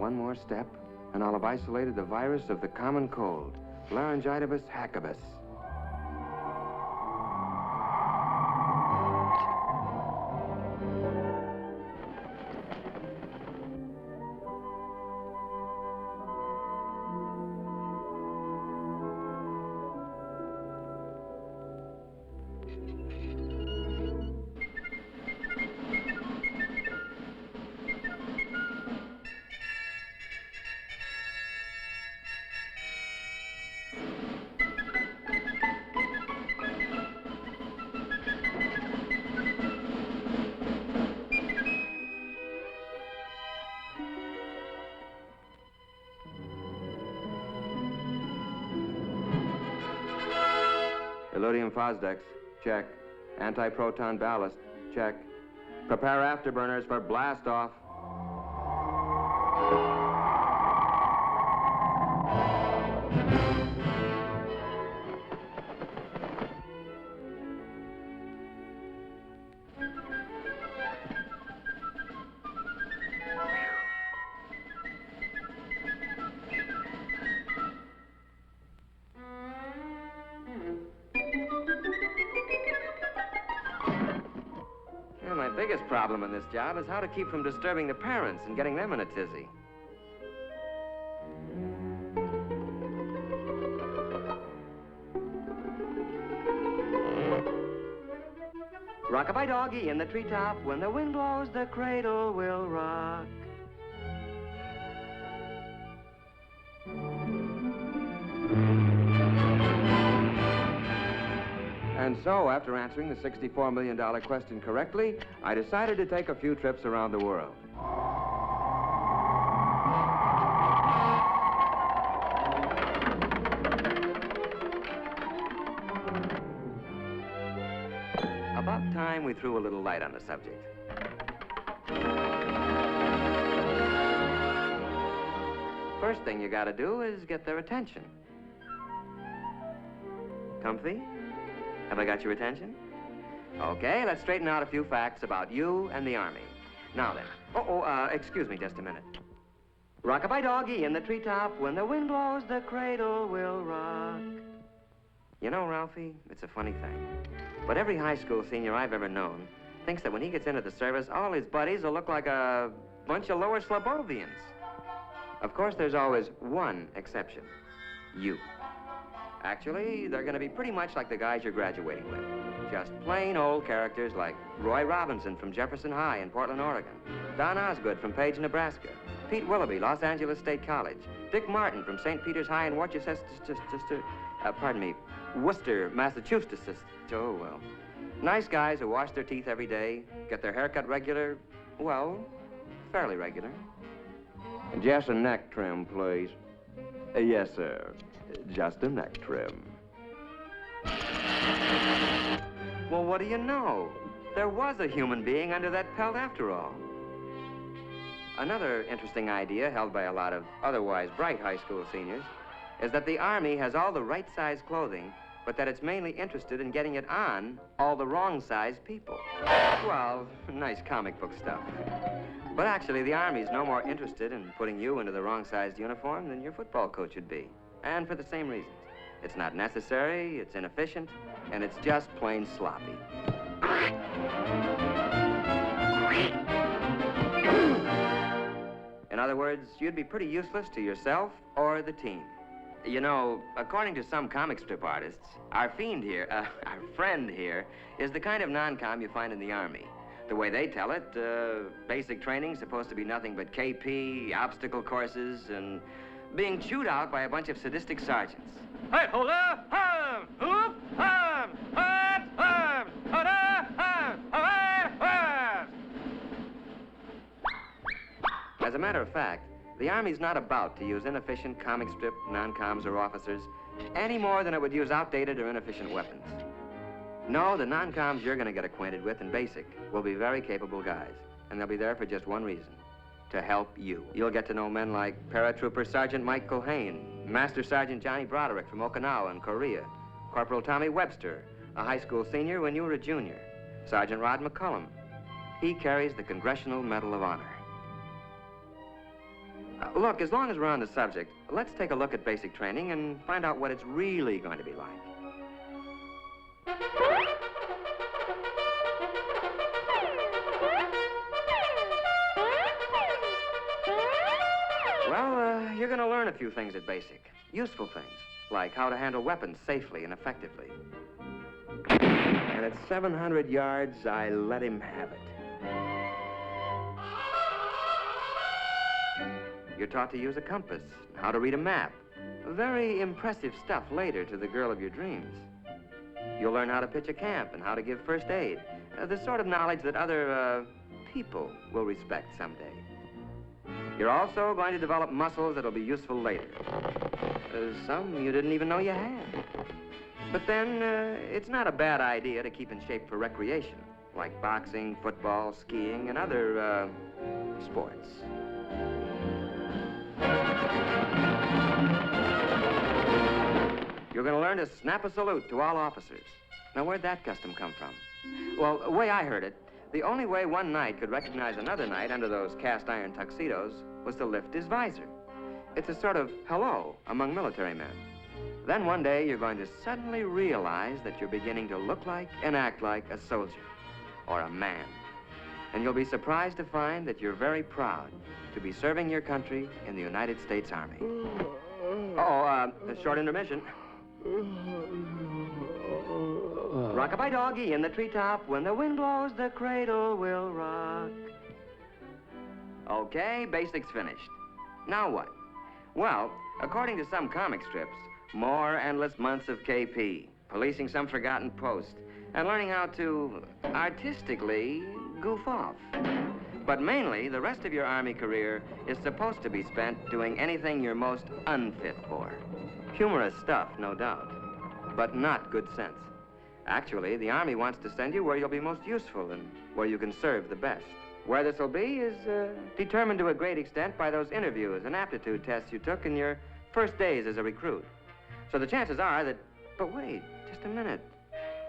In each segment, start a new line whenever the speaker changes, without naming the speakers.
one more step, and I'll have isolated the virus of the common cold, laryngitis hackibus. Elodium Fosdex, check. Anti-proton ballast, check. Prepare afterburners for blast-off. My biggest problem in this job is how to keep from disturbing the parents and getting them in a tizzy. Rock-a-bye doggy in the treetop, when the wind blows, the cradle will rock. And so, after answering the $64 million question correctly, I decided to take a few trips around the world. About time we threw a little light on the subject. First thing you gotta do is get their attention. Comfy? Have I got your attention? Okay, let's straighten out a few facts about you and the Army. Now then. Excuse me just a minute. Rock-a-bye doggy in the treetop, when the wind blows, the cradle will rock. You know, Ralphie, it's a funny thing, but every high school senior I've ever known thinks that when he gets into the service, all his buddies will look like a bunch of lower Slobodians. Of course, there's always one exception. You. Actually, they're going to be pretty much like the guys you're graduating with. Just plain old characters like Roy Robinson from Jefferson High in Portland, Oregon, Don Osgood from Page, Nebraska, Pete Willoughby, Los Angeles State College, Dick Martin from St. Peter's High in Worcester, Worcester, Massachusetts. Oh, well. Nice guys who wash their teeth every day, get their hair cut regular, well, fairly regular. Just a neck trim, please. Yes, sir. Just a neck trim. Well, what do you know? There was a human being under that pelt after all. Another interesting idea held by a lot of otherwise bright high school seniors is that the Army has all the right size clothing, but that it's mainly interested in getting it on all the wrong size people. Well, nice comic book stuff. But actually, the Army's no more interested in putting you into the wrong-sized uniform than your football coach would be. And for the same reasons. It's not necessary, it's inefficient, and it's just plain sloppy. In other words, you'd be pretty useless to yourself or the team. You know, according to some comic strip artists, our friend here, is the kind of non-com you find in the Army. The way they tell it, basic training's supposed to be nothing but KP, obstacle courses, and being chewed out by a bunch of sadistic sergeants. Hey, hold up! Arms! Hoop! Arms! Arms! Arms! Arms! As a matter of fact, the Army's not about to use inefficient comic strip non-coms or officers any more than it would use outdated or inefficient weapons. No, the non-coms you're going to get acquainted with in basic will be very capable guys, and they'll be there for just one reason, to help you. You'll get to know men like Paratrooper Sergeant Mike Culhane, Master Sergeant Johnny Broderick from Okinawa in Korea, Corporal Tommy Webster, a high school senior when you were a junior, Sergeant Rod McCullum. He carries the Congressional Medal of Honor. Look, as long as we're on the subject, let's take a look at basic training and find out what it's really going to be like. Well, you're going to learn a few things at basic. Useful things, like how to handle weapons safely and effectively. And at 700 yards, I let him have it. You're taught to use a compass, how to read a map. Very impressive stuff later to the girl of your dreams. You'll learn how to pitch a camp and how to give first aid. The sort of knowledge that other, people will respect someday. You're also going to develop muscles that'll be useful later. Some you didn't even know you had. But then, it's not a bad idea to keep in shape for recreation, like boxing, football, skiing, and other, sports. You're going to learn to snap a salute to all officers. Now, where'd that custom come from? Well, the way I heard it, the only way one knight could recognize another knight under those cast-iron tuxedos was to lift his visor. It's a sort of hello among military men. Then one day, you're going to suddenly realize that you're beginning to look like and act like a soldier or a man. And you'll be surprised to find that you're very proud to be serving your country in the United States Army. A short intermission. Rock-a-bye doggy in the treetop. When the wind blows, the cradle will rock. Okay, basics finished. Now what? Well, according to some comic strips, more endless months of KP, policing some forgotten post, and learning how to artistically goof off. But mainly, the rest of your Army career is supposed to be spent doing anything you're most unfit for. Humorous stuff, no doubt, but not good sense. Actually, the Army wants to send you where you'll be most useful and where you can serve the best. Where this will be is determined to a great extent by those interviews and aptitude tests you took in your first days as a recruit. So the chances are that... But wait, just a minute.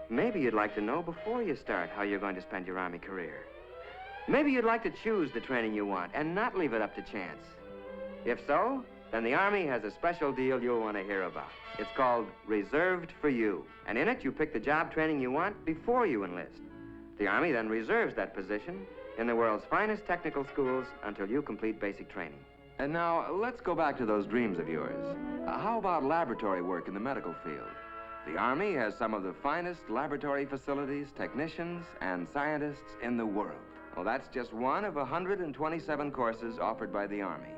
Maybe you'd like to know before you start how you're going to spend your Army career. Maybe you'd like to choose the training you want and not leave it up to chance. If so, then the Army has a special deal you'll want to hear about. It's called Reserved for You. And in it, you pick the job training you want before you enlist. The Army then reserves that position in the world's finest technical schools until you complete basic training.
And now, let's go back to those dreams of yours. How about laboratory work in the medical field? The Army has some of the finest laboratory facilities, technicians, and scientists in the world. Well, that's just one of 127 courses offered by the Army.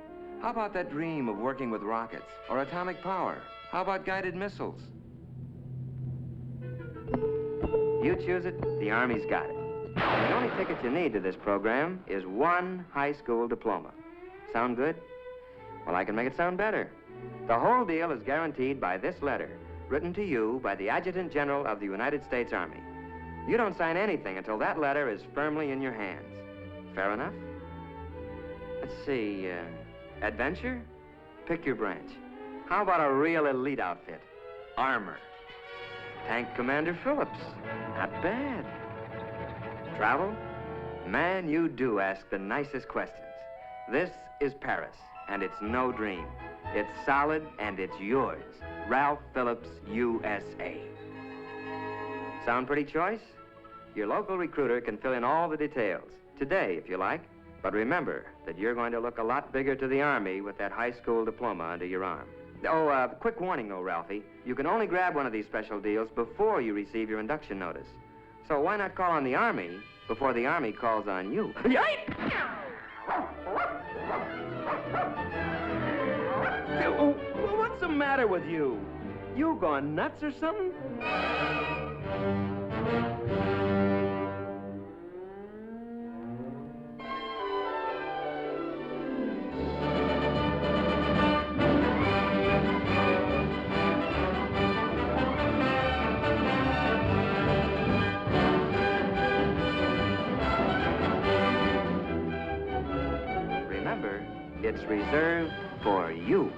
How about that dream of working with rockets or atomic power? How about guided missiles?
You choose it, the Army's got it. And the only ticket you need to this program is one high school diploma. Sound good? Well, I can make it sound better. The whole deal is guaranteed by this letter, written to you by the Adjutant General of the United States Army. You don't sign anything until that letter is firmly in your hands. Fair enough? Let's see, adventure? Pick your branch. How about a real elite outfit? Armor. Tank Commander Phillips. Not bad. Travel? Man, you do ask the nicest questions. This is Paris, and it's no dream. It's solid, and it's yours. Ralph Phillips, USA. Sound pretty choice? Your local recruiter can fill in all the details. Today, if you like. But remember that you're going to look a lot bigger to the Army with that high school diploma under your arm. Oh, quick warning, though, Ralphie. You can only grab one of these special deals before you receive your induction notice. So why not call on the Army before the Army calls on you?
What's the matter with you? You gone nuts or something?
Remember, it's reserved for you.